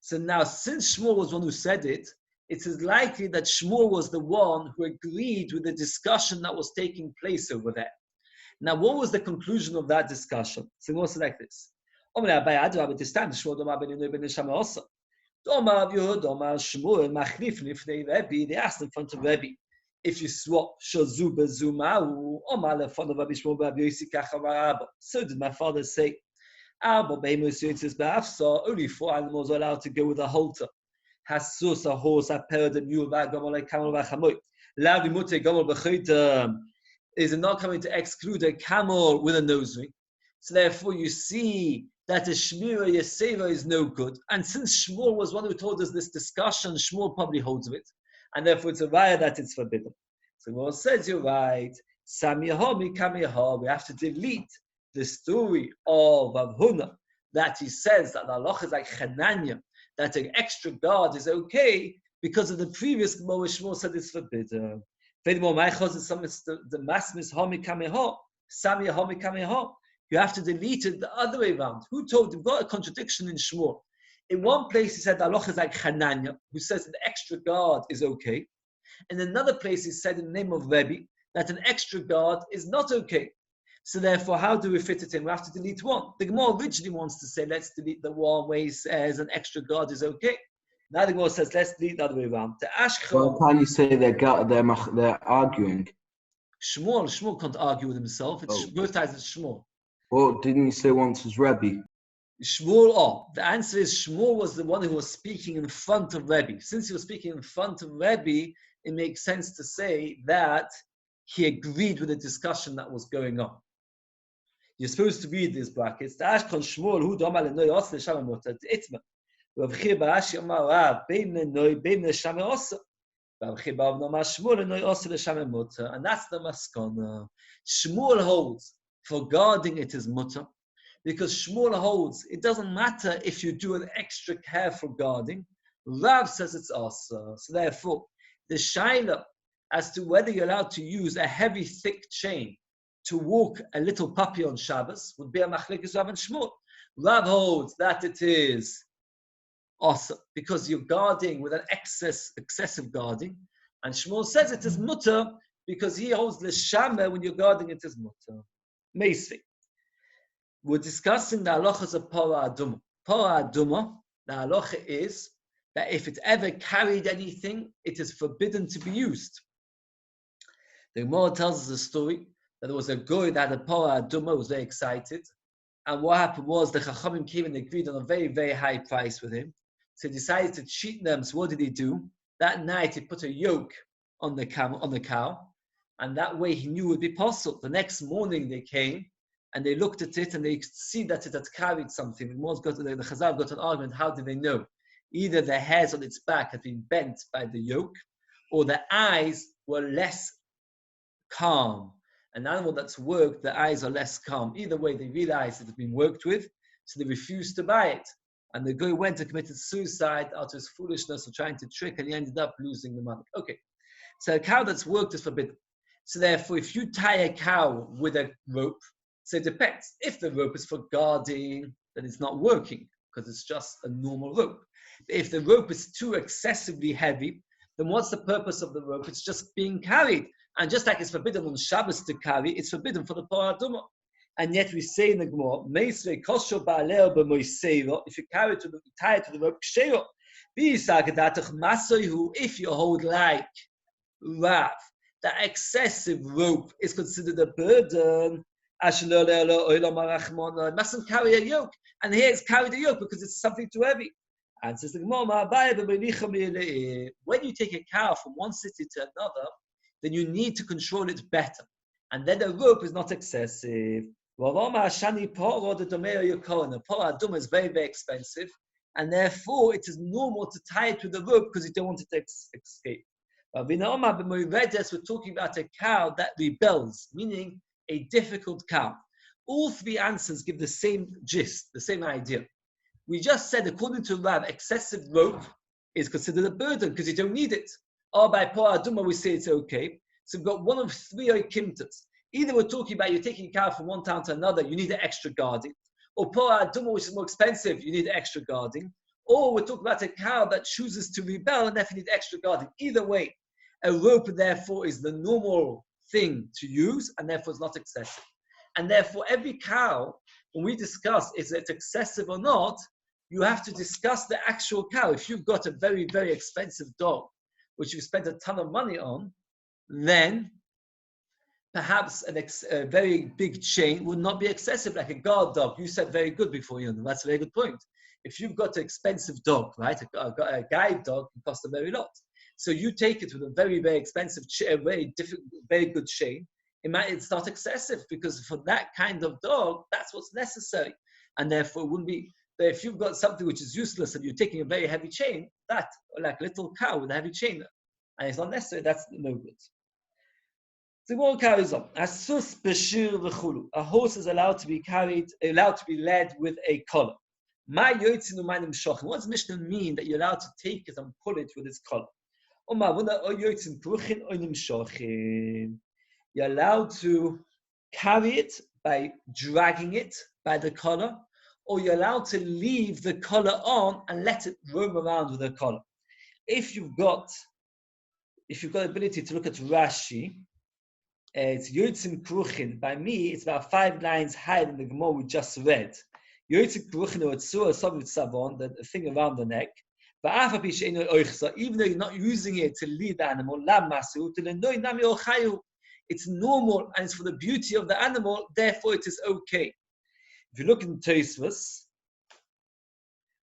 So now, since Shmuel was the one who said it, it is likely that Shmuel was the one who agreed with the discussion that was taking place over there. Now, what was the conclusion of that discussion? So it was like this. They asked in front of Rebbe, if you swap shazu bezumahu, so did my father say. Only 4 animals are allowed to go with a halter. Hasus, a horse, a parrot, a mule, a camel, a chamoy. Loudly mute gamol b'chaytam is not coming to exclude a camel with a nose ring. So therefore, you see that the Shmira Yeseva is no good. And since Shmuel was one who told us this discussion, Shmuel probably holds of it. And therefore, it's a raya that it's forbidden. So Shmuel says, you're right. Samiyahomi Kamiyaha. We have to delete the story of Avhuna, that he says that the halacha is like Chananya, that an extra guard is okay because of the previous Gemara. Shmuel said it's forbidden. You have to delete it the other way around. Who told you? We've got a contradiction in Shmuel. In one place he said the halacha is like Chananya, who says an extra guard is okay. In another place he said in the name of Rebbe that an extra guard is not okay. So therefore, how do we fit it in? We have to delete one. The Gemara originally wants to say, let's delete the one where he says an extra guard is okay. Now the Gemara says, let's delete the other way around. Well, can you say they're arguing? Shmuel can't argue with himself. It's both times it's Shmuel. Well, didn't you say once was Rebbe? The answer is Shmuel was the one who was speaking in front of Rebbe. Since he was speaking in front of Rebbe, it makes sense to say that he agreed with the discussion that was going on. You're supposed to read these brackets. The Ashkon Shmuel who domal no yos le shamamota itma. Rav Chir barashi amar Rav bein no bein le shamosa. Rav Chir bar no Shmuel no yos le shamamota, and that's the maskana. Shmuel holds for guarding it is mutter, because Shmuel holds it doesn't matter if you do an extra careful guarding. Rav says it's also. So therefore, the shaila as to whether you're allowed to use a heavy, thick chain to walk a little puppy on Shabbos would be a machlekes Rav and Shmuel. Rav holds that it is awesome because you're guarding with an excessive guarding, and Shmuel says it is mutter because he holds the shamer when you're guarding it is mutter. Meisvi. We're discussing the halachas of para aduma. Para aduma, the halacha is that if it ever carried anything, it is forbidden to be used. The Gemara tells us a story that there was a guy that had a para aduma, was very excited, and what happened was the Chachamim came and agreed on a very, very high price with him. So he decided to cheat them. So what did he do? That night he put a yoke on the cow, and that way he knew it would be possible. The next morning they came and they looked at it and they could see that it had carried something. The Chazal got an argument. How did they know? Either the hairs on its back had been bent by the yoke, or the eyes were less calm. An animal that's worked, the eyes are less calm. Either way, they realized it had been worked with, so they refused to buy it. And the guy went and committed suicide out of his foolishness of trying to trick, and he ended up losing the money. Okay, so a cow that's worked is forbidden. So therefore, if you tie a cow with a rope, so it depends. If the rope is for guarding, then it's not working, because it's just a normal rope. But if the rope is too excessively heavy, then what's the purpose of the rope? It's just being carried. And just like it's forbidden on Shabbos to carry, it's forbidden for the Parah Adumah. And yet we say in the Gemara, if you carry it to the, tie it to the rope, if you hold like Rav, the excessive rope is considered a burden. It mustn't carry a yoke. And here it's carried a yoke because it's something too heavy. And says the Gemara, when you take a cow from one city to another, then you need to control it better. And then the rope is not excessive. The Parah Adumah is very, very expensive. And therefore, it is normal to tie it with the rope because you don't want it to escape. We're talking about a cow that rebels, meaning a difficult cow. All three answers give the same gist, the same idea. We just said, according to Rav, excessive rope is considered a burden because you don't need it. Or by Parah Adumah, we say it's okay. So we've got one of three oikimtas. Either we're talking about you're taking a cow from one town to another, you need an extra guarding. Or poa aduma, which is more expensive, you need extra guarding. Or we're talking about a cow that chooses to rebel and therefore need extra guarding. Either way, a rope therefore is the normal thing to use and therefore it's not excessive. And therefore every cow, when we discuss is it excessive or not, you have to discuss the actual cow. If you've got a very, very expensive dog, which you've spent a ton of money on, then perhaps a very big chain would not be excessive, like a guard dog. You said very good before, that's a very good point. If you've got an expensive dog, right, a guide dog can cost a very lot. So you take it with a very, very expensive, very good chain, it's not excessive because for that kind of dog, that's what's necessary. And therefore it wouldn't be, but if you've got something which is useless and you're taking a very heavy chain, that, like a little cow with a heavy chain, and it's not necessary, that's no good. The war carries on. Asus b'shir v'chulu. A horse is allowed to be led with a collar. Ma yotzin u'mayim shochim. What does Mishnah mean that you're allowed to take it and pull it with its collar? You're allowed to carry it by dragging it by the collar, or you're allowed to leave the collar on and let it roam around with the collar. If you've got the ability to look at Rashi, it's Yotzim Kruchin. By me, it's about 5 lines higher than the Gemara we just read. Yotzim Kruchin or Tzur Savit Savon, the thing around the neck. Even though you're not using it to lead the animal, it's normal and it's for the beauty of the animal, therefore it is okay. If you look in Tosfos,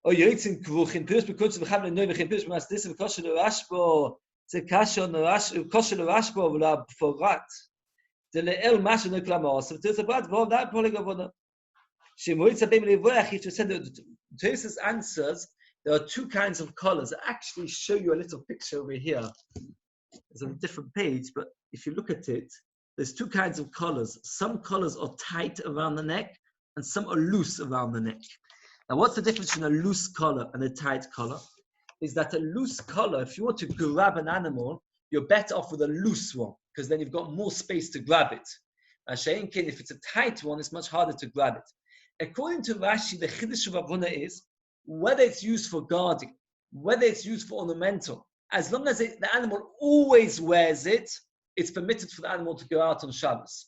or Yotzim Kruchin, Pirush B'Kodesh B'Chavle Noy V'Chem Pirush B'Mas Dis V'Kosher L'Rashbo, Tzekasher Kosher L'Rashbo V'La B'Forat. You have to said that Tosfos answers there are 2 kinds of collars. I actually show you a little picture over here. It's on a different page, but if you look at it, there's 2 kinds of collars. Some collars are tight around the neck, and some are loose around the neck. Now, what's the difference between a loose collar and a tight collar? Is that a loose collar, if you want to grab an animal, you're better off with a loose one, because then you've got more space to grab it. If it's a tight one, it's much harder to grab it. According to Rashi, the Chiddush of Avuna is, whether it's used for guarding, whether it's used for ornamental, as long as the animal always wears it, it's permitted for the animal to go out on Shabbos.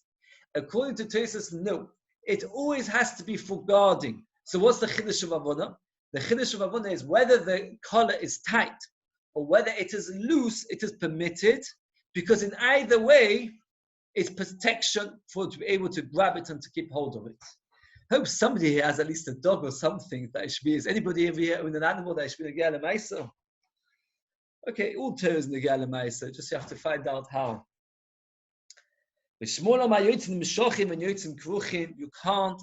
According to Tosfos, no. It always has to be for guarding. So what's the Chiddush of Avuna? The Chiddush of Avuna is whether the collar is tight or whether it is loose, it is permitted, because in either way, it's protection to be able to grab it and to keep hold of it. I hope somebody here has at least a dog or something that it should be. Is anybody over here with an animal that it should be Negea L'Maisa? Okay, all toes Negea L'Maisa, just you have to find out how. You can't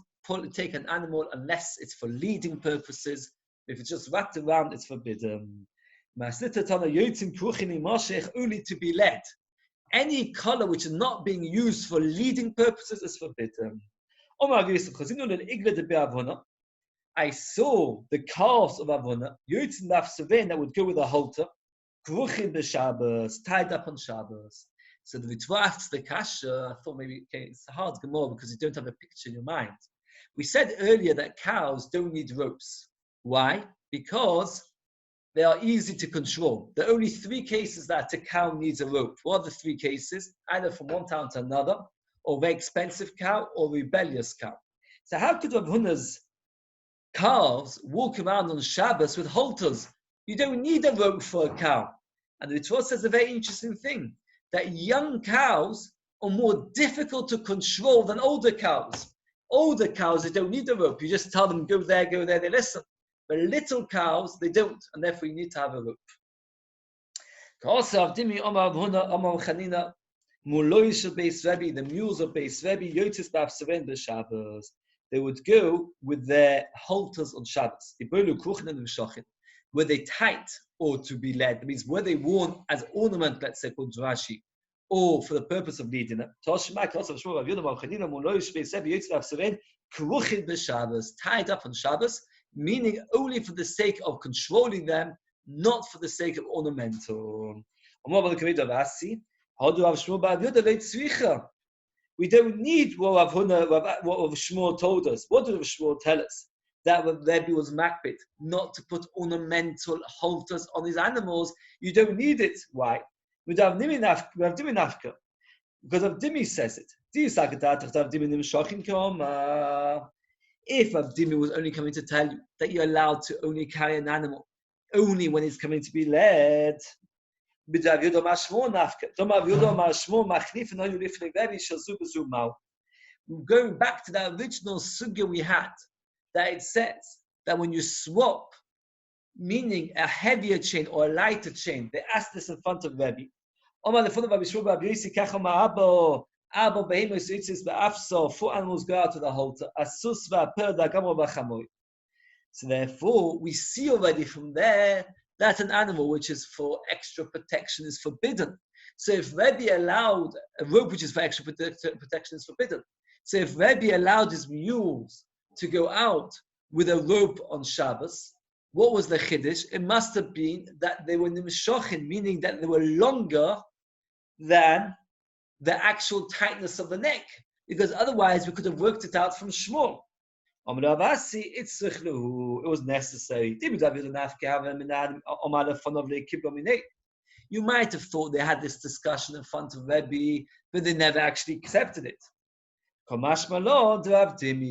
take an animal unless it's for leading purposes. If it's just wrapped around, it's forbidden. Only to be led. Any collar which is not being used for leading purposes is forbidden. I saw the calves of Avona that would go with a halter, tied up on Shabbos. So the Ritva asks the Kasha, I thought maybe, it's a hard Gemara because you don't have a picture in your mind. We said earlier that cows don't need ropes. Why? Because they are easy to control. There are only 3 cases that a cow needs a rope. What are the 3 cases? Either from one town to another, or very expensive cow, or rebellious cow. So how could Avuna's calves walk around on Shabbos with halters? You don't need a rope for a cow. And the Torah says a very interesting thing, that young cows are more difficult to control than older cows. Older cows, they don't need a rope. You just tell them, go there, they listen. But little cows, they don't, and therefore you need to have a rope. The mules of Beis Rebbe, they would go with their halters on Shabbos. Were they tight or to be led? That means were they worn as ornament, let's say, called Rashi, or for the purpose of leading it? Tied up on Shabbos, meaning only for the sake of controlling them, not for the sake of ornamental. We don't need what Rav Shmuel told us. What did Rav Shmuel tell us? That Rebbe was makbid, not to put ornamental halters on his animals. You don't need it. Why? Because Avdimi says it. If Avdimi was only coming to tell you that you're allowed to only carry an animal only when it's coming to be led, going back to that original sugya we had, that it says that when you swap, meaning a heavier chain or a lighter chain, they asked this in front of Rebbe. Four animals go out to the halter. So therefore, we see already from there that an animal which is for extra protection is forbidden. So if Rebbe allowed a rope which is for extra protection is forbidden. So if Rebbe allowed his mules to go out with a rope on Shabbos, what was the chiddush? It must have been that they were nimshochin, meaning that they were longer than the actual tightness of the neck, because otherwise we could have worked it out from Shmuel. It was necessary. You might have thought they had this discussion in front of Rebbe, but they never actually accepted it. Avdimi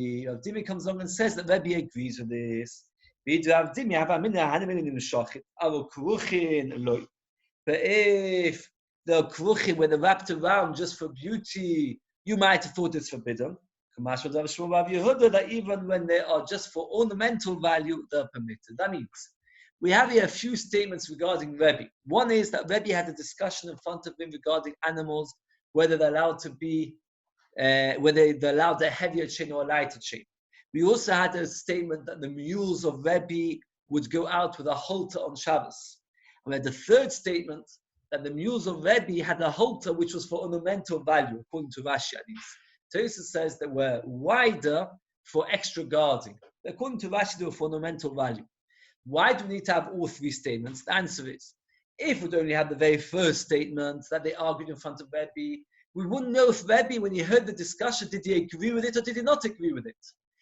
comes along and says that Rebbe agrees with this. But if the kruchim were wrapped around just for beauty, you might have thought it's forbidden. That even when they are just for ornamental value, they're permitted. That means we have here a few statements regarding Rebbe. One is that Rebbe had a discussion in front of him regarding animals, whether they're allowed to be, whether they're allowed a heavier chain or a lighter chain. We also had a statement that the mules of Rebbe would go out with a halter on Shabbos. And we had the third statement that the mules of Rebbe had a halter which was for ornamental value, according to Rashi at least. Tosa says that were wider for extra guarding. According to Rashi, they were for ornamental value. Why do we need to have all three statements? The answer is, if we'd only have the very first statement that they argued in front of Rebbe, we wouldn't know if Rebbe, when he heard the discussion, did he agree with it or did he not agree with it?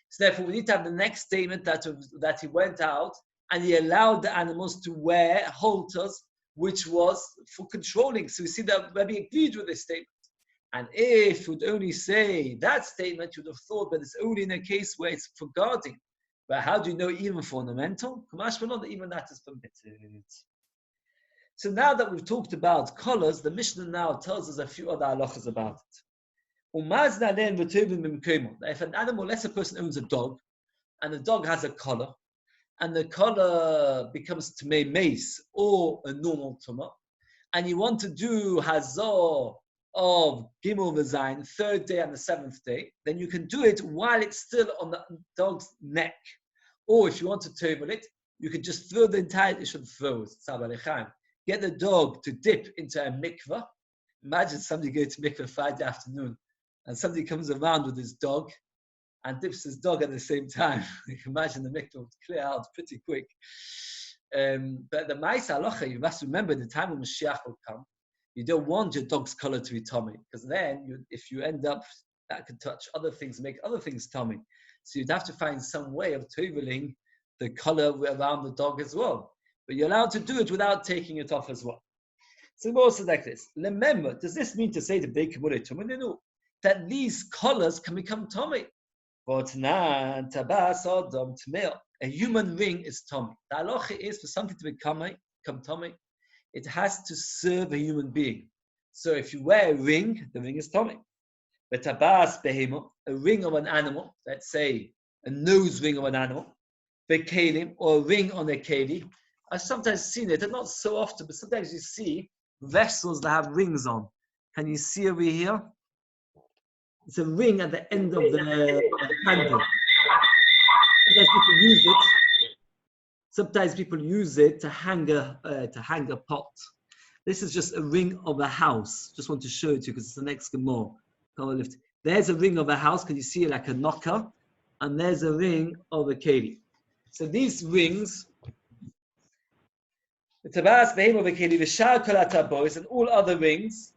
So therefore, we need to have the next statement that he went out and he allowed the animals to wear halters, which was for controlling. So we see that Rebbe agreed with this statement. And if you'd only say that statement, you'd have thought that it's only in a case where it's for guarding. But how do you know even for ornamental? Even that is permitted. So now that we've talked about colors, the Mishnah now tells us a few other halachas about it. If an animal, let's say a person owns a dog, and the dog has a collar, and the collar becomes tamei mace or a normal tumah, and you want to do hazor of Gimel V'Zayin, third day and the seventh day, then you can do it while it's still on the dog's neck. Or if you want to turtle it, you can just throw the entire, you should throw it, get the dog to dip into a mikveh. Imagine somebody going to mikveh Friday afternoon, and somebody comes around with his dog and dips his dog at the same time. You can imagine the mikveh would clear out pretty quick. But the Ma'aseh Halacha, you must remember the time when Mashiach will come, you don't want your dog's collar to be tummy, because then if you end up, that could touch other things, make other things tummy. So you'd have to find some way of toveling the collar around the dog as well. But you're allowed to do it without taking it off as well. So also like this. Remember, does this mean to say that they can put tummy? No. That these collars can become tummy. But a human ring is tummy. The halacha is for something to become tummy, it has to serve a human being. So if you wear a ring, the ring is tummy. But tabas behemo, a ring of an animal, let's say a nose ring of an animal, bekelim, or a ring on a keli. I've sometimes seen it, and not so often, but sometimes you see vessels that have rings on. Can you see over here? It's a ring at the end of the handle. Sometimes people use it to hang a pot. This is just a ring of a house. Just want to show it to you because it's the next Gemara. There's a ring of a house. Can you see it like a knocker? And there's a ring of a keli. So these rings, the tabas behemo v'keli v'shar kol hatabos, and all other rings,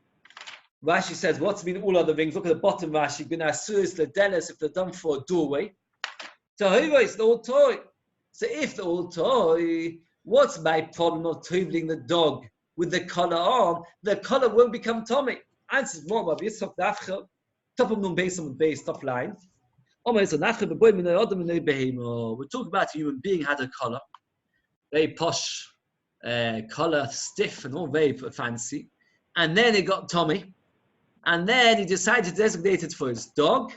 Rashi says, what's mean all other rings? Look at the bottom Rashi. If they're done for a doorway. It's the old toy. So if the old toy, what's my problem of toiling the dog with the collar on? The collar won't become Tommy. Answers more about this. Top of base on the base, top line. We're talking about a human being had a collar. Very posh collar, stiff and all very fancy. And then it got Tommy. And then he decided to designate it for his dog.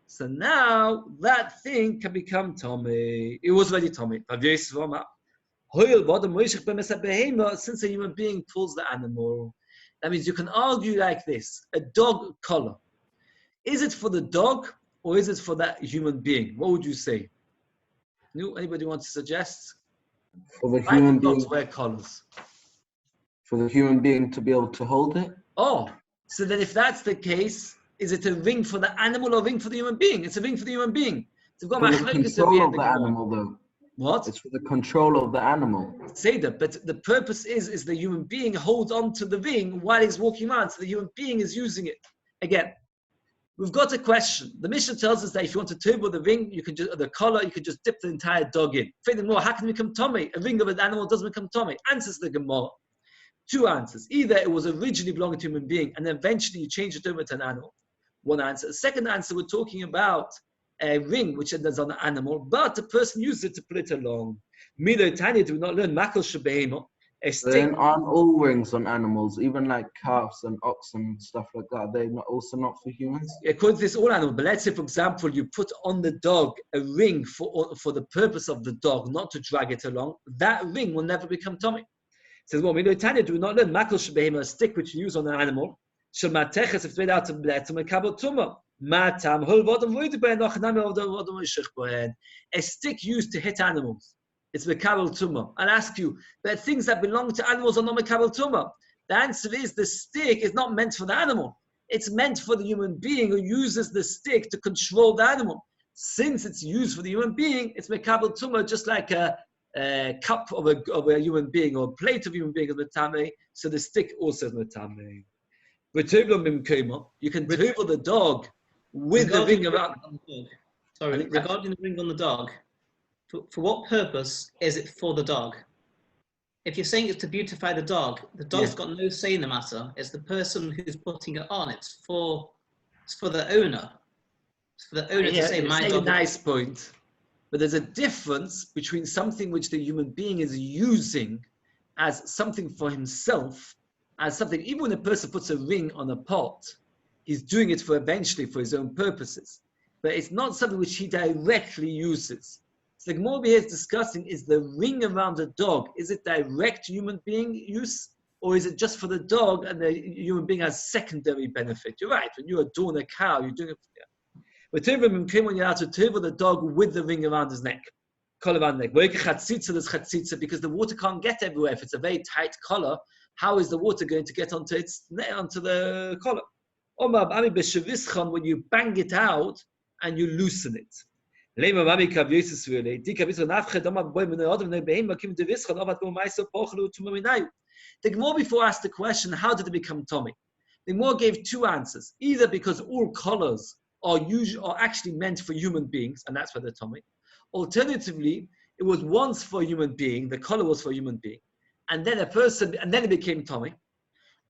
So now that thing can become Tommy. It was already Tommy. Since a human being pulls the animal, that means you can argue like this: a dog collar. Is it for the dog or is it for that human being? What would you say? Anybody want to suggest? For the human being. Dogs wear collars. For the human being to be able to hold it? Oh, so then if that's the case, is it a ring for the animal or a ring for the human being? It's a ring for the human being. So for the control of the animal, though. What? It's for the control of the animal. Say that, but the purpose is the human being holds on to the ring while he's walking around. So the human being is using it. Again, we've got a question. The Mishnah tells us that if you want to turbo the ring, you can just the collar, you can just dip the entire dog in. Furthermore, how can it become Tommy? A ring of an animal doesn't become Tommy. Answers the Gemara. Two answers. Either it was originally belonging to a human being and then eventually you change it over to an animal. One answer. The second answer, we're talking about a ring which is on an animal, but the person used it to put it along. Milo Tanya, do we not learn Makal Shebehema? A stick. Then aren't all rings on animals, even like calves and oxen and stuff like that, they're also not for humans? According to this, all animals. But let's say, for example, you put on the dog a ring for the purpose of the dog, not to drag it along. That ring will never become Tommy. Says, well, Milo Tanya, do we not learn Makal Shebehema, a stick which you use on an animal? Shemateches, if it's made out of blood, to make kabel tumah. Matam, a stick used to hit animals. It's mekabel tumah. I'll ask you, there are things that belong to animals are not mekabel tumah. The answer is the stick is not meant for the animal. It's meant for the human being who uses the stick to control the animal. Since it's used for the human being, it's mekabel tumah, just like a cup of a human being or a plate of a human being is metame. So the stick also is metame. You can table the dog with the ring around. Sorry, regarding the ring on the dog, for what purpose is it for the dog? If you're saying it's to beautify the dog's got no say in the matter. It's the person who's putting it on. It's for the owner. It's for the owner to say, my dog. A nice point. But there's a difference between something which the human being is using as something for himself, as something, even when a person puts a ring on a pot, he's doing it eventually for his own purposes. But it's not something which he directly uses. So the Gemara here is discussing, is the ring around the dog, is it direct human being use? Or is it just for the dog and the human being has secondary benefit? You're right, when you adorn a cow, you're doing it for that. But Tivim when you're out to Tivim the dog with the ring around his neck. Collar around the neck. Because the water can't get everywhere. If it's a very tight collar, how is the water going to get onto the collar? When you bang it out and you loosen it. The Gemara before asked the question, how did it become Tommy? The Gemara gave two answers. Either because all collars are actually meant for human beings, and that's why they're Tommy. Alternatively, it was once for a human being, the collar was for a human being, and then it became Tommy,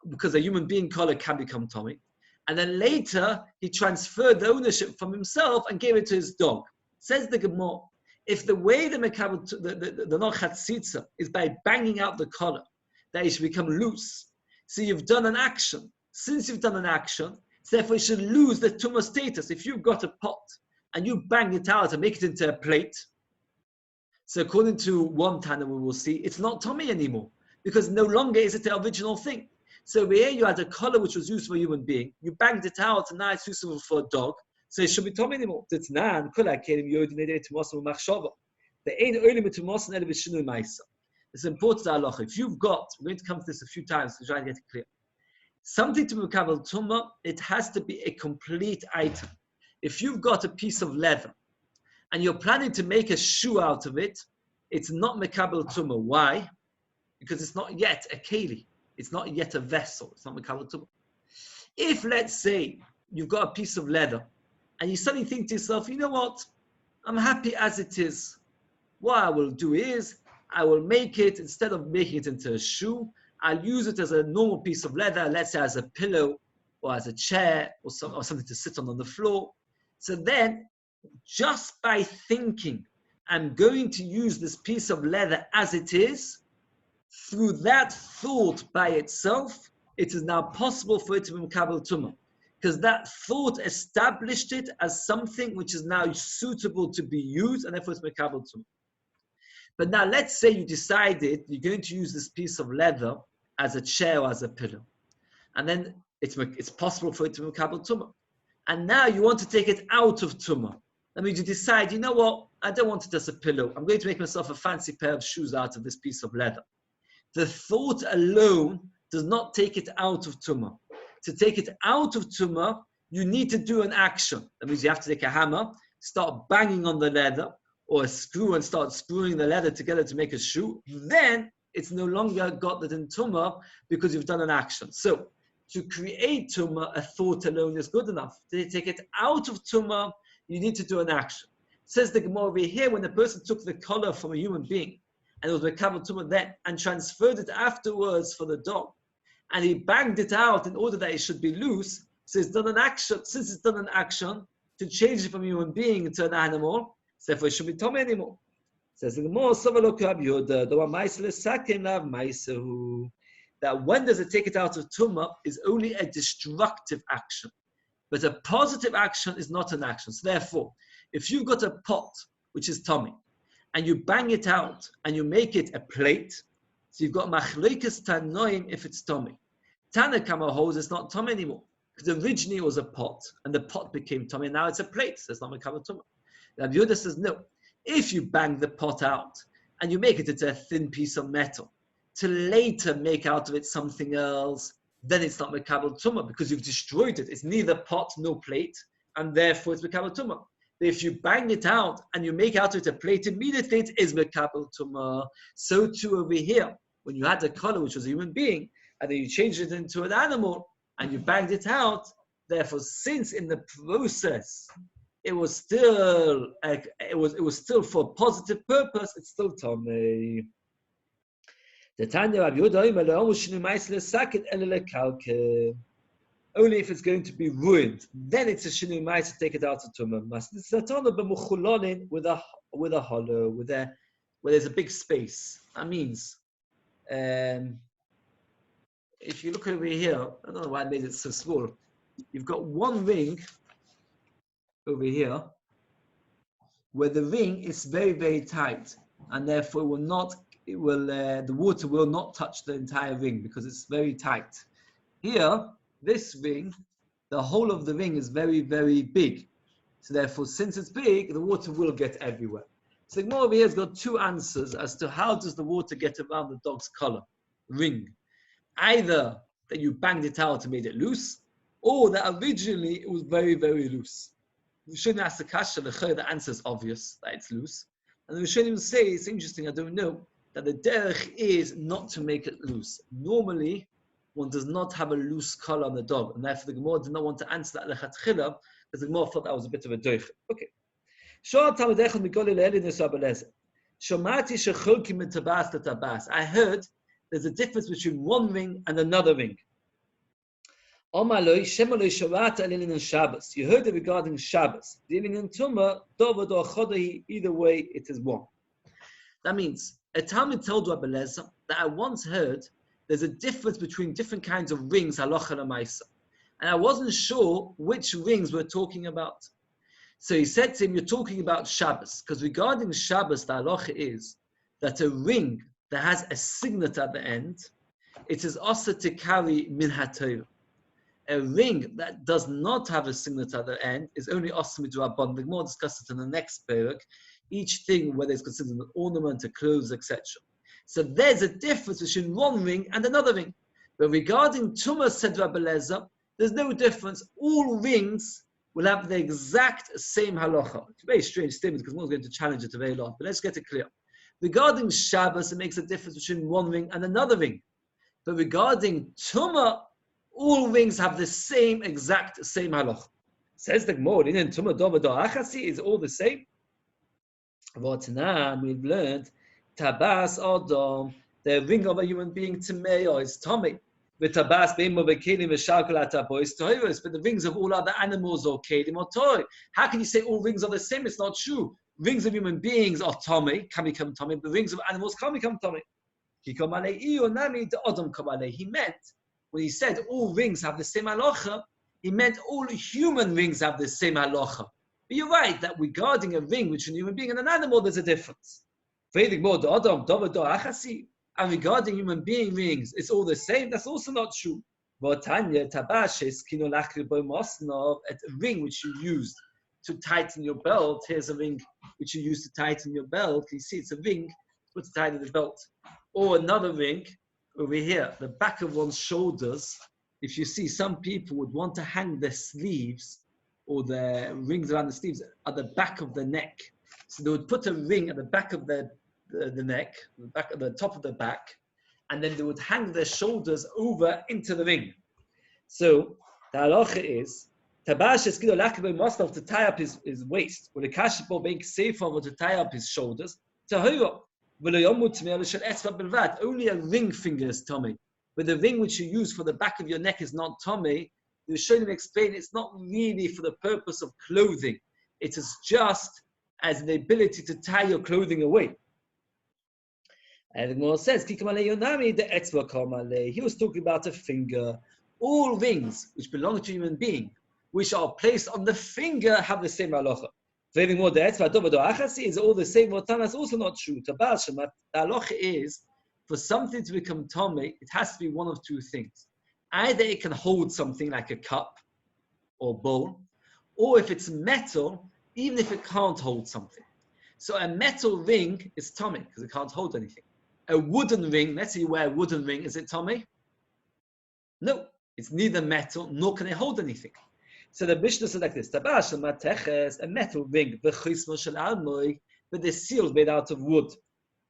because a human being collar can become Tommy. And then later, he transferred the ownership from himself and gave it to his dog. Says the Gemara, if the way the Chatzitza is by banging out the collar, that it should become loose. So you've done an action. Since you've done an action, therefore you should lose the tumah status. If you've got a pot and you bang it out and make it into a plate, so according to one Tana we will see, it's not Tommy anymore, because no longer is it the original thing. So over here you had a collar which was used for a human being, you banged it out and now it's useful for a dog, so it should be Tommy anymore. It's important to halacha. If you've got, we're going to come to this a few times to try and get it clear. Something to mekabel tumah, it has to be a complete item. If you've got a piece of leather and you're planning to make a shoe out of it, it's not mekabel tumah. Why? Because it's not yet a keli. It's not yet a vessel. It's not mekabel tumah. If, let's say, you've got a piece of leather, and you suddenly think to yourself, you know what, I'm happy as it is. What I will do is, I will make it, instead of making it into a shoe, I'll use it as a normal piece of leather, let's say as a pillow, or as a chair, or something to sit on the floor. So then, just by thinking, I'm going to use this piece of leather as it is, through that thought by itself, it is now possible for it to be Mekabel Tumah. Because that thought established it as something which is now suitable to be used, and therefore it's Mekabel Tumah. But now let's say you decided you're going to use this piece of leather as a chair or as a pillow. And then it's possible for it to be Mekabel Tumah. And now you want to take it out of Tumah. That means you decide, you know what, I don't want it as a pillow. I'm going to make myself a fancy pair of shoes out of this piece of leather. The thought alone does not take it out of Tumah. To take it out of Tumah, you need to do an action. That means you have to take a hammer, start banging on the leather, or a screw and start screwing the leather together to make a shoe. Then it's no longer got that in Tumah because you've done an action. So to create Tumah, a thought alone is good enough. To take it out of Tumah, you need to do an action. Says the Gemara over here, when the person took the collar from a human being, and it was Mekabel Tumah then, and transferred it afterwards for the dog, and he banged it out in order that it should be loose, so it's done an action. Since it's done an action to change it from a human being into an animal, so therefore it shouldn't be Tomei anymore. Says the Gemara, that when does it take it out of Tumah is only a destructive action. But a positive action is not an action. So therefore, if you've got a pot, which is Tomei, and you bang it out, and you make it a plate, so you've got Machlokes Tanoim if it's Tomei. Tana Kama holds it's not Tomei anymore. Because originally it was a pot, and the pot became Tomei, and now it's a plate, so it's not Mekabel Tumah. Rabbi Yehuda says, no. If you bang the pot out, and you make it into a thin piece of metal, to later make out of it something else, then it's not Mekabel Tumah, because you've destroyed it. It's neither pot nor plate, and therefore it's Mekabel Tumah. But if you bang it out and you make out of it a plate, immediately it is Mekabel Tumah. So too over here, when you had a collar which was a human being, and then you changed it into an animal, and you banged it out, therefore, since in the process it was still for a positive purpose, it's still Tomei. Only if it's going to be ruined, then it's a shinui ma'aser to take it out of Tumah. With a hollow, where there's a big space. That means, if you look over here, I don't know why I made it so small. You've got one ring over here, where the ring is very, very tight, and therefore the water will not touch the entire ring because it's very tight. Here, this ring, the whole of the ring is very, very big. So therefore, since it's big, the water will get everywhere. So Gemara over here has got two answers as to how does the water get around the dog's collar, ring. Either that you banged it out and made it loose, or that originally it was very, very loose. We shouldn't ask the kasha, the answer is obvious, that it's loose. And we shouldn't even say, it's interesting, I don't know, that the derech is not to make it loose. Normally, one does not have a loose collar on the dog, and therefore the Gemara did not want to answer that lechatchila, because the Gemara thought that was a bit of a doich. Okay. I heard there's a difference between one ring and another ring. You heard it regarding Shabbos. Dealing in Tumah, either way, it is one. That means, a Talmud told Rabbi Lezer that I once heard there's a difference between different kinds of rings, halacha and ma'aser. And I wasn't sure which rings we're talking about. So he said to him, you're talking about Shabbos. Because regarding Shabbos, the halacha is that a ring that has a signet at the end, it is also to carry min haTorah. A ring that does not have a signet at the end is only also midrabban. The Gemara discuss it in the next parak. Each thing, whether it's considered an ornament, a clothes, etc. So there's a difference between one ring and another ring. But regarding Tumah, said Rabbi Lezer, there's no difference. All rings will have the exact same halacha. It's a very strange statement because no one's going to challenge it a very lot. But let's get it clear. Regarding Shabbos, it makes a difference between one ring and another ring. But regarding Tumah, All rings have the same exact same halacha. Says the Gemara, is all the same. What now we've learned, tabas adam, the ring of a human being tamei is tummy. With tabas beimo v'kelim v'shalkol is toiros, but the rings of all other animals or kelim or toy. How can you say all rings are the same? It's not true. Rings of human beings are tummy, can become tummy, but rings of animals can't become tummy. He meant, when he said all rings have the same halacha, he meant all human rings have the same halacha. But you're right that regarding a ring which is a human being and an animal, there's a difference. And regarding human being rings, it's all the same. That's also not true. A ring which you used to tighten your belt. Here's a ring which you use to tighten your belt. You see, it's a ring put to tighten the belt. Or another ring over here, the back of one's shoulders. If you see, some people would want to hang their sleeves or their rings around the sleeves at the back of the neck. So they would put a ring at the back of the neck, the back of the top of the back, and then they would hang their shoulders over into the ring. So the halacha is tabash is kido lakabe mustaf to tie up his waist, or the kashipol being safe over to tie up his shoulders. Tahira. Only a ring finger is tummy. But the ring which you use for the back of your neck is not tummy. The Rishonim explain it's not really for the purpose of clothing. It is just as the ability to tie your clothing away. And the Gemara says, he was talking about a finger. All rings which belong to a human being, which are placed on the finger, have the same halacha. More the etzva is all the same. That's also not true. The halacha is for something to become tummy, it has to be one of two things. Either it can hold something like a cup or bowl, or if it's metal, even if it can't hold something. So a metal ring is tummy because it can't hold anything. A wooden ring, let's say you wear a wooden ring, is it tummy? No, it's neither metal nor can it hold anything. So the Mishnah says like this: Tabash a metal ring, but the seal is made out of wood.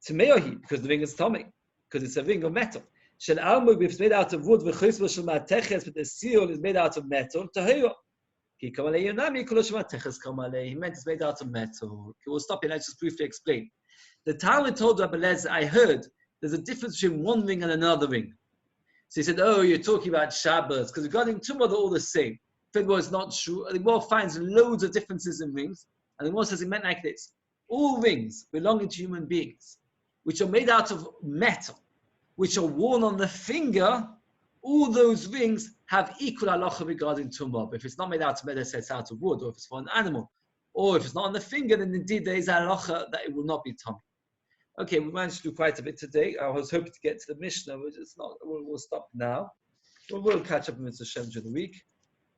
Tameohi, because the ring is tummy, because it's a ring of metal. Shel almoy, if it's made out of wood, but the seal is made out of metal. Tahira. He meant it's made out of metal. Okay, we'll stop here. Let's just briefly explain. The Talmud told Rabbi Lezer, I heard there's a difference between one ring and another ring. So he said, oh, you're talking about Shabbos, because regarding Tumah, they're all the same. Figure is not true. The Gemara finds loads of differences in rings, and the Gemara says it meant like this: all rings belonging to human beings, which are made out of metal, which are worn on the finger, all those rings have equal halacha regarding tumah. But if it's not made out of metal, it's out of wood, or if it's for an animal, or if it's not on the finger, then indeed there is a halacha that it will not be tummy. Okay, we managed to do quite a bit today. I was hoping to get to the Mishnah, but it's not. We'll stop now. We'll catch up with Mr. Shem during the week.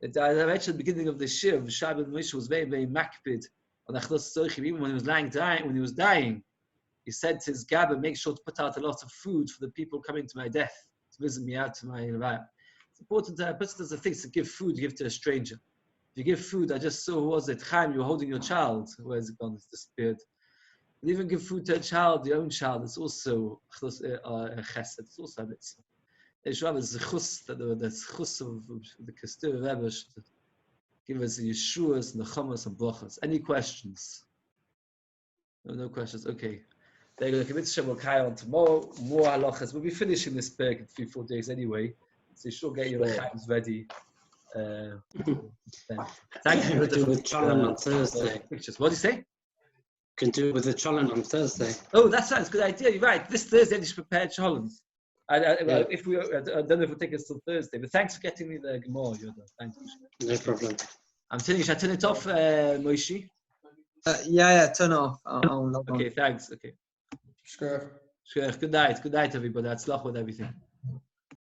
I mentioned at the beginning of the Shiur, Shabbos Moshe was very, very makpid on Achdos Tzorchim. Even when he was dying, he said to his Gabba, make sure to put out a lot of food for the people coming to my death, to visit me out to my environment. It's important to put it as a thing to give food, give to a stranger. If you give food, I just saw, who was it? Chaim, you were holding your child. Where is it gone? It's disappeared. And even give food to a child, your own child, it's also chesed, it's also a mitzvah. It's rather the chus of the Kestur Rebbe should give us the Yeshuas and the Chamas and Brachas. Any questions? No questions. Okay. There you go. The Mitzvah will carry on tomorrow. More halachas. We'll be finishing this perk in 3-4 days anyway. So you should get your chaims ready. Thank you. We do with Cholon on Thursday. Pictures. What do you say? You can do it with the Cholon on Thursday. Oh, that sounds a good idea. You're right. This Thursday, I should prepare Cholons. If we, I don't know if we'll take us till Thursday, but thanks for getting me the Gemara, Yehuda. Thank you. No problem. I'm telling you, should I turn it off, Moshe? Yeah, turn it off. I'll log on. Okay, thanks. Okay. Sure. Good night. Good night, everybody. That's luck with everything.